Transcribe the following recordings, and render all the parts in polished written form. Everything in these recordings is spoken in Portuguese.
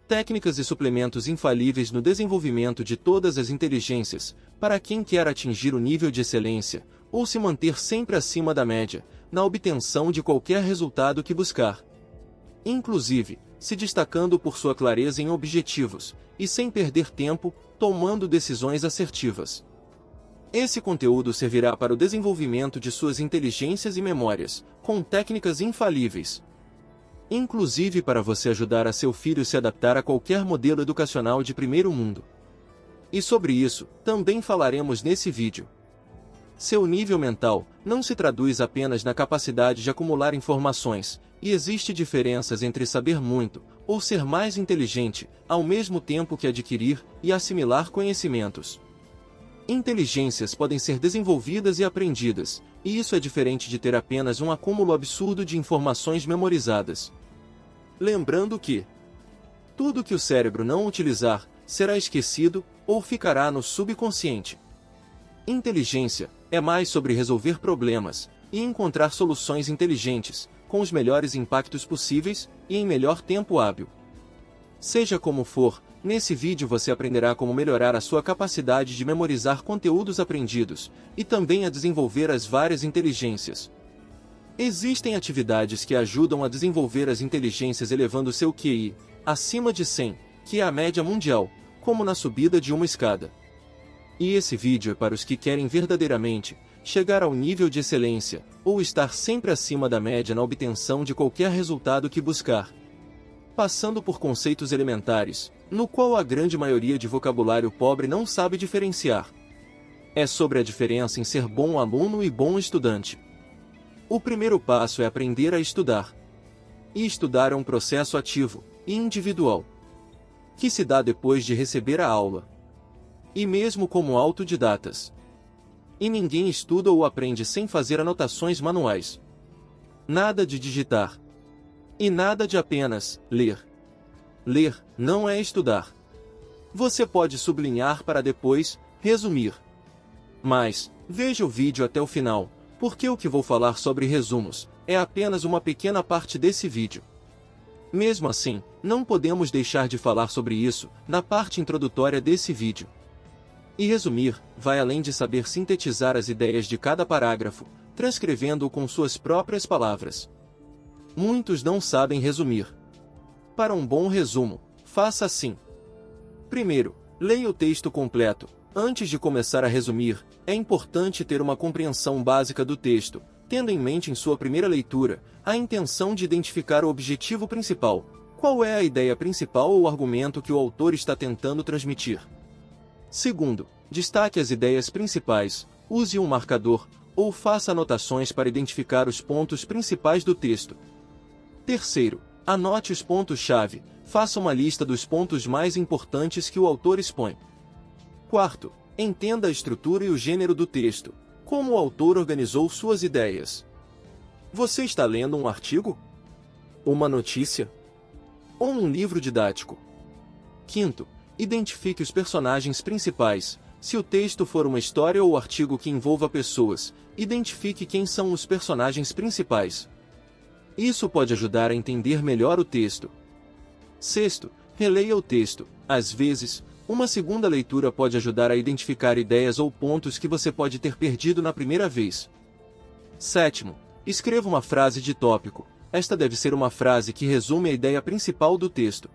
Técnicas e suplementos infalíveis no desenvolvimento de todas as inteligências, para quem quer atingir o nível de excelência, ou se manter sempre acima da média, na obtenção de qualquer resultado que buscar. Inclusive, se destacando por sua clareza em objetivos, e sem perder tempo, tomando decisões assertivas. Esse conteúdo servirá para o desenvolvimento de suas inteligências e memórias, com técnicas infalíveis. Inclusive para você ajudar a seu filho se adaptar a qualquer modelo educacional de primeiro mundo. E sobre isso, também falaremos nesse vídeo. Seu nível mental não se traduz apenas na capacidade de acumular informações, e existe diferenças entre saber muito, ou ser mais inteligente, ao mesmo tempo que adquirir e assimilar conhecimentos. Inteligências podem ser desenvolvidas e aprendidas, e isso é diferente de ter apenas um acúmulo absurdo de informações memorizadas. Lembrando que tudo que o cérebro não utilizar, será esquecido, ou ficará no subconsciente. Inteligência é mais sobre resolver problemas, e encontrar soluções inteligentes, com os melhores impactos possíveis, e em melhor tempo hábil. Seja como for, nesse vídeo você aprenderá como melhorar a sua capacidade de memorizar conteúdos aprendidos, e também a desenvolver as várias inteligências. Existem atividades que ajudam a desenvolver as inteligências elevando seu QI, acima de 100, que é a média mundial, como na subida de uma escada. E esse vídeo é para os que querem verdadeiramente chegar ao nível de excelência, ou estar sempre acima da média na obtenção de qualquer resultado que buscar. Passando por conceitos elementares, no qual a grande maioria de vocabulário pobre não sabe diferenciar. É sobre a diferença em ser bom aluno e bom estudante. O primeiro passo é aprender a estudar. E estudar é um processo ativo e individual, que se dá depois de receber a aula. E mesmo como autodidatas. E ninguém estuda ou aprende sem fazer anotações manuais. Nada de digitar. E nada de apenas ler. Ler não é estudar. Você pode sublinhar para depois resumir. Mas veja o vídeo até o final, porque o que vou falar sobre resumos é apenas uma pequena parte desse vídeo. Mesmo assim, não podemos deixar de falar sobre isso na parte introdutória desse vídeo. E resumir vai além de saber sintetizar as ideias de cada parágrafo, transcrevendo-o com suas próprias palavras. Muitos não sabem resumir. Para um bom resumo, faça assim. Primeiro, leia o texto completo. Antes de começar a resumir, é importante ter uma compreensão básica do texto, tendo em mente em sua primeira leitura a intenção de identificar o objetivo principal. Qual é a ideia principal ou argumento que o autor está tentando transmitir? Segundo, destaque as ideias principais, use um marcador, ou faça anotações para identificar os pontos principais do texto. Terceiro, anote os pontos-chave, faça uma lista dos pontos mais importantes que o autor expõe. Quarto, entenda a estrutura e o gênero do texto, como o autor organizou suas ideias. Você está lendo um artigo? Uma notícia? Ou um livro didático? Quinto, identifique os personagens principais. Se o texto for uma história ou artigo que envolva pessoas, identifique quem são os personagens principais. Isso pode ajudar a entender melhor o texto. Sexto, releia o texto. Às vezes, uma segunda leitura pode ajudar a identificar ideias ou pontos que você pode ter perdido na primeira vez. Sétimo, escreva uma frase de tópico. Esta deve ser uma frase que resume a ideia principal do texto.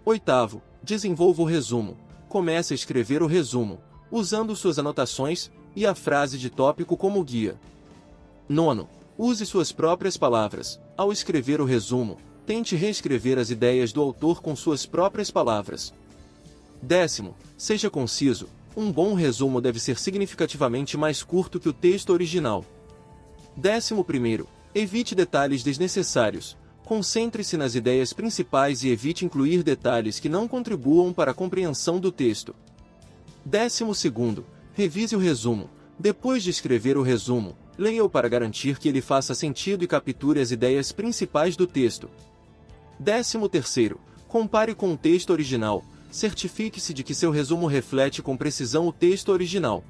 Oitavo, desenvolva o resumo. Comece a escrever o resumo, usando suas anotações e a frase de tópico como guia. Nono, use suas próprias palavras. Ao escrever o resumo, tente reescrever as ideias do autor com suas próprias palavras. Décimo, seja conciso. Um bom resumo deve ser significativamente mais curto que o texto original. 11º, evite detalhes desnecessários. Concentre-se nas ideias principais e evite incluir detalhes que não contribuam para a compreensão do texto. 12º, revise o resumo. Depois de escrever o resumo, leia-o para garantir que ele faça sentido e capture as ideias principais do texto. 13º, compare com o texto original. Certifique-se de que seu resumo reflete com precisão o texto original.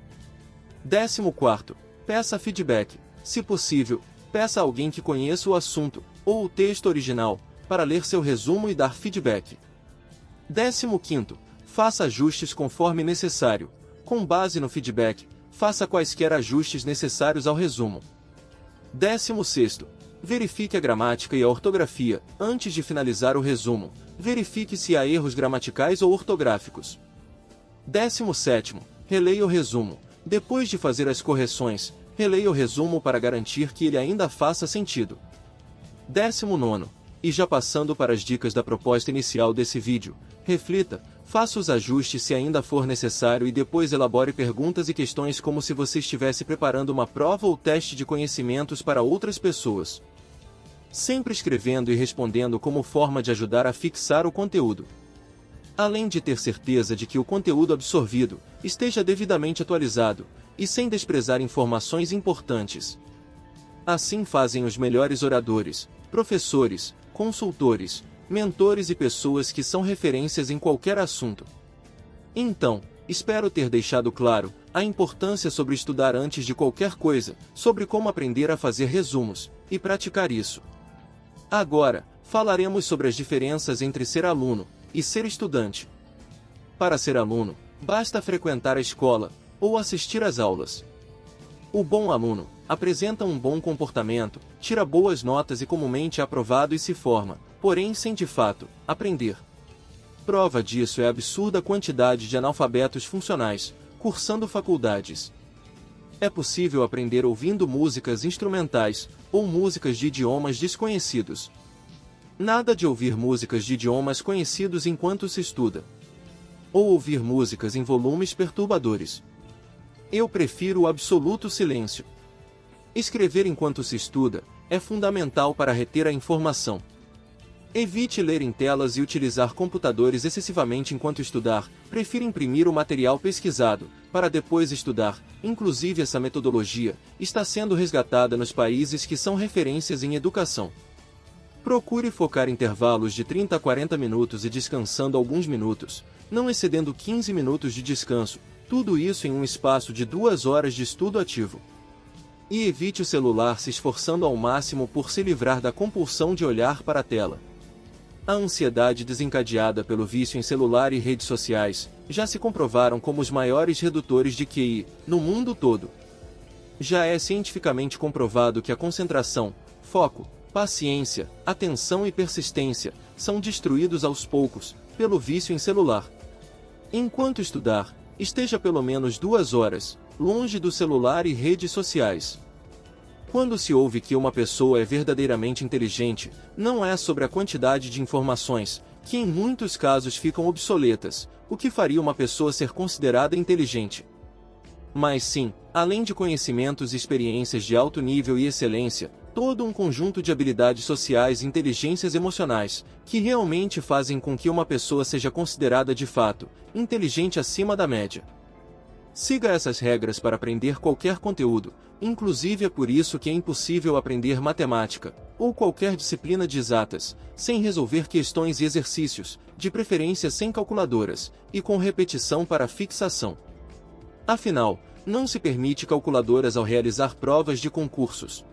14º, peça feedback. Se possível, peça a alguém que conheça o assunto, ou o texto original, para ler seu resumo e dar feedback. 15º, faça ajustes conforme necessário. Com base no feedback, faça quaisquer ajustes necessários ao resumo. 16º, verifique a gramática e a ortografia. Antes de finalizar o resumo, verifique se há erros gramaticais ou ortográficos. 17º, releia o resumo. Depois de fazer as correções, releia o resumo para garantir que ele ainda faça sentido. 19º, e já passando para as dicas da proposta inicial desse vídeo, reflita, faça os ajustes se ainda for necessário e depois elabore perguntas e questões como se você estivesse preparando uma prova ou teste de conhecimentos para outras pessoas. Sempre escrevendo e respondendo como forma de ajudar a fixar o conteúdo. Além de ter certeza de que o conteúdo absorvido esteja devidamente atualizado, e sem desprezar informações importantes. Assim fazem os melhores oradores, professores, consultores, mentores e pessoas que são referências em qualquer assunto. Então, espero ter deixado claro a importância sobre estudar antes de qualquer coisa, sobre como aprender a fazer resumos, e praticar isso. Agora, falaremos sobre as diferenças entre ser aluno e ser estudante. Para ser aluno, basta frequentar a escola, ou assistir às aulas. O bom aluno apresenta um bom comportamento, tira boas notas e comumente é aprovado e se forma, porém sem de fato aprender. Prova disso é a absurda quantidade de analfabetos funcionais, cursando faculdades. É possível aprender ouvindo músicas instrumentais, ou músicas de idiomas desconhecidos. Nada de ouvir músicas de idiomas conhecidos enquanto se estuda. Ou ouvir músicas em volumes perturbadores. Eu prefiro o absoluto silêncio. Escrever enquanto se estuda é fundamental para reter a informação. Evite ler em telas e utilizar computadores excessivamente enquanto estudar. Prefira imprimir o material pesquisado, para depois estudar. Inclusive essa metodologia está sendo resgatada nos países que são referências em educação. Procure focar intervalos de 30 a 40 minutos e descansando alguns minutos, não excedendo 15 minutos de descanso, tudo isso em um espaço de 2 horas de estudo ativo. E evite o celular se esforçando ao máximo por se livrar da compulsão de olhar para a tela. A ansiedade desencadeada pelo vício em celular e redes sociais já se comprovaram como os maiores redutores de QI no mundo todo. Já é cientificamente comprovado que a concentração, foco, paciência, atenção e persistência são destruídos aos poucos pelo vício em celular. Enquanto estudar, esteja pelo menos 2 horas longe do celular e redes sociais. Quando se ouve que uma pessoa é verdadeiramente inteligente, não é sobre a quantidade de informações, que em muitos casos ficam obsoletas, o que faria uma pessoa ser considerada inteligente. Mas sim, além de conhecimentos e experiências de alto nível e excelência, todo um conjunto de habilidades sociais e inteligências emocionais, que realmente fazem com que uma pessoa seja considerada de fato inteligente acima da média. Siga essas regras para aprender qualquer conteúdo, inclusive é por isso que é impossível aprender matemática, ou qualquer disciplina de exatas, sem resolver questões e exercícios, de preferência sem calculadoras, e com repetição para fixação. Afinal, não se permite calculadoras ao realizar provas de concursos.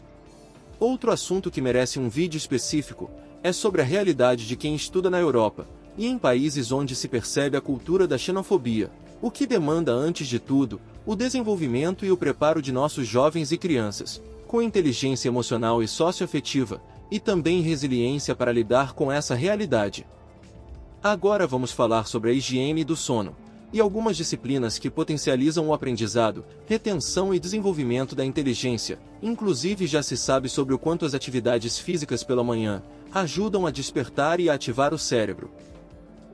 Outro assunto que merece um vídeo específico é sobre a realidade de quem estuda na Europa, e em países onde se percebe a cultura da xenofobia, o que demanda antes de tudo, o desenvolvimento e o preparo de nossos jovens e crianças, com inteligência emocional e socioafetiva, e também resiliência para lidar com essa realidade. Agora vamos falar sobre a higiene do sono, e algumas disciplinas que potencializam o aprendizado, retenção e desenvolvimento da inteligência, inclusive já se sabe sobre o quanto as atividades físicas pela manhã ajudam a despertar e a ativar o cérebro.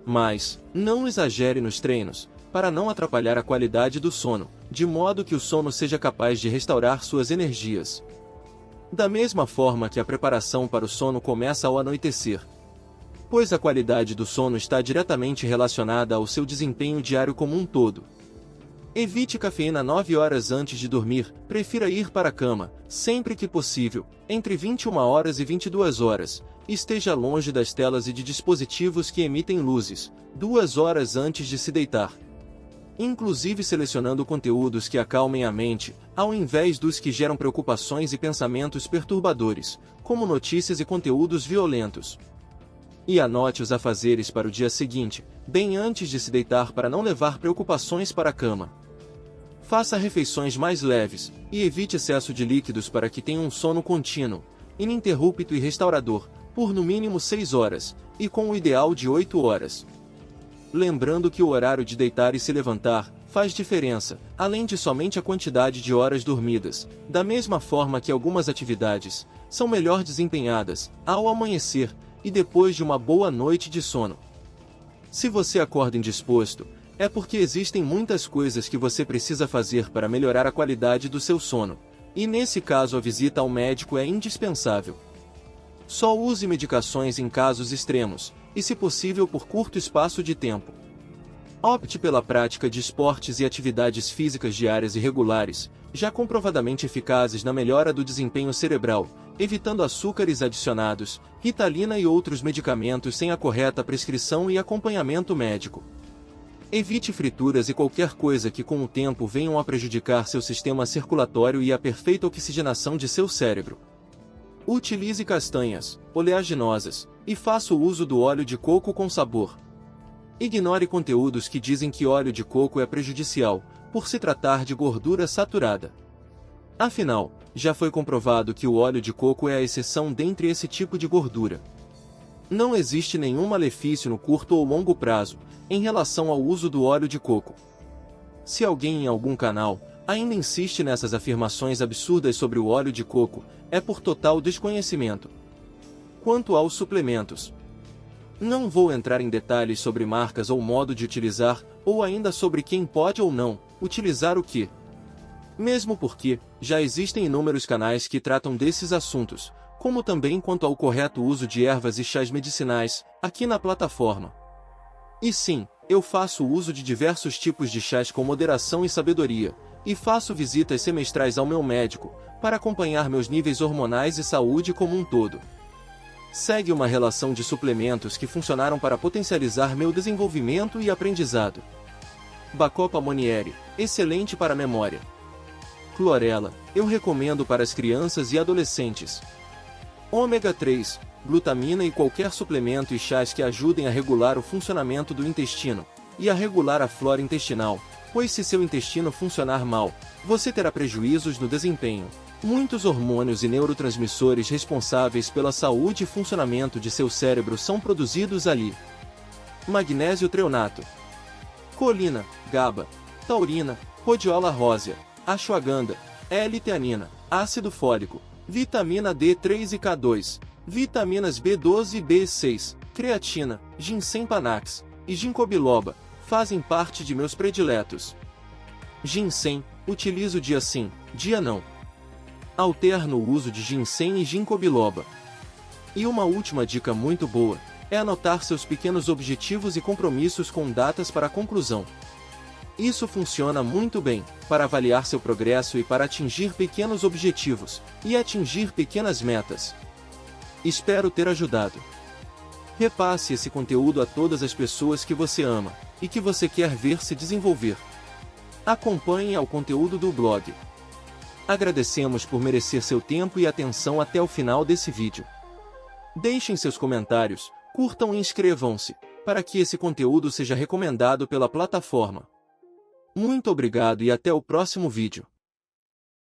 Mas, não exagere nos treinos, para não atrapalhar a qualidade do sono, de modo que o sono seja capaz de restaurar suas energias. Da mesma forma que a preparação para o sono começa ao anoitecer, pois a qualidade do sono está diretamente relacionada ao seu desempenho diário como um todo. Evite cafeína 9 horas antes de dormir, prefira ir para a cama, sempre que possível, entre 21 horas e 22 horas, esteja longe das telas e de dispositivos que emitem luzes, 2 horas antes de se deitar. Inclusive selecionando conteúdos que acalmem a mente, ao invés dos que geram preocupações e pensamentos perturbadores, como notícias e conteúdos violentos. E anote os afazeres para o dia seguinte, bem antes de se deitar para não levar preocupações para a cama. Faça refeições mais leves, e evite excesso de líquidos para que tenha um sono contínuo, ininterrupto e restaurador, por no mínimo 6 horas, e com o ideal de 8 horas. Lembrando que o horário de deitar e se levantar faz diferença, além de somente a quantidade de horas dormidas, da mesma forma que algumas atividades são melhor desempenhadas ao amanhecer e depois de uma boa noite de sono. Se você acorda indisposto, é porque existem muitas coisas que você precisa fazer para melhorar a qualidade do seu sono, e nesse caso a visita ao médico é indispensável. Só use medicações em casos extremos, e se possível por curto espaço de tempo. Opte pela prática de esportes e atividades físicas diárias e regulares, já comprovadamente eficazes na melhora do desempenho cerebral, evitando açúcares adicionados, Ritalina e outros medicamentos sem a correta prescrição e acompanhamento médico. Evite frituras e qualquer coisa que com o tempo venham a prejudicar seu sistema circulatório e a perfeita oxigenação de seu cérebro. Utilize castanhas, oleaginosas, e faça o uso do óleo de coco com sabor. Ignore conteúdos que dizem que óleo de coco é prejudicial, por se tratar de gordura saturada. Afinal, já foi comprovado que o óleo de coco é a exceção dentre esse tipo de gordura. Não existe nenhum malefício no curto ou longo prazo, em relação ao uso do óleo de coco. Se alguém em algum canal ainda insiste nessas afirmações absurdas sobre o óleo de coco, é por total desconhecimento. Quanto aos suplementos, não vou entrar em detalhes sobre marcas ou modo de utilizar, ou ainda sobre quem pode ou não utilizar o que. Mesmo porque, já existem inúmeros canais que tratam desses assuntos, como também quanto ao correto uso de ervas e chás medicinais, aqui na plataforma. E sim, eu faço uso de diversos tipos de chás com moderação e sabedoria, e faço visitas semestrais ao meu médico, para acompanhar meus níveis hormonais e saúde como um todo. Segue uma relação de suplementos que funcionaram para potencializar meu desenvolvimento e aprendizado. Bacopa Monieri, excelente para a memória. Clorela, eu recomendo para as crianças e adolescentes. Ômega 3, glutamina e qualquer suplemento e chás que ajudem a regular o funcionamento do intestino, e a regular a flora intestinal, pois se seu intestino funcionar mal, você terá prejuízos no desempenho. Muitos hormônios e neurotransmissores responsáveis pela saúde e funcionamento de seu cérebro são produzidos ali. Magnésio treonato, colina, GABA, taurina, rhodiola rósea, ashwagandha, L-teanina, ácido fólico, vitamina D3 e K2, vitaminas B12 e B6, creatina, ginseng panax e ginkgo biloba fazem parte de meus prediletos. Ginseng, utilizo dia sim, dia não. Alterno o uso de ginseng e ginkgo biloba. E uma última dica muito boa, é anotar seus pequenos objetivos e compromissos com datas para a conclusão. Isso funciona muito bem, para avaliar seu progresso e para atingir pequenos objetivos, e atingir pequenas metas. Espero ter ajudado. Repasse esse conteúdo a todas as pessoas que você ama, e que você quer ver se desenvolver. Acompanhe ao conteúdo do blog. Agradecemos por merecer seu tempo e atenção até o final desse vídeo. Deixem seus comentários, curtam e inscrevam-se, para que esse conteúdo seja recomendado pela plataforma. Muito obrigado e até o próximo vídeo.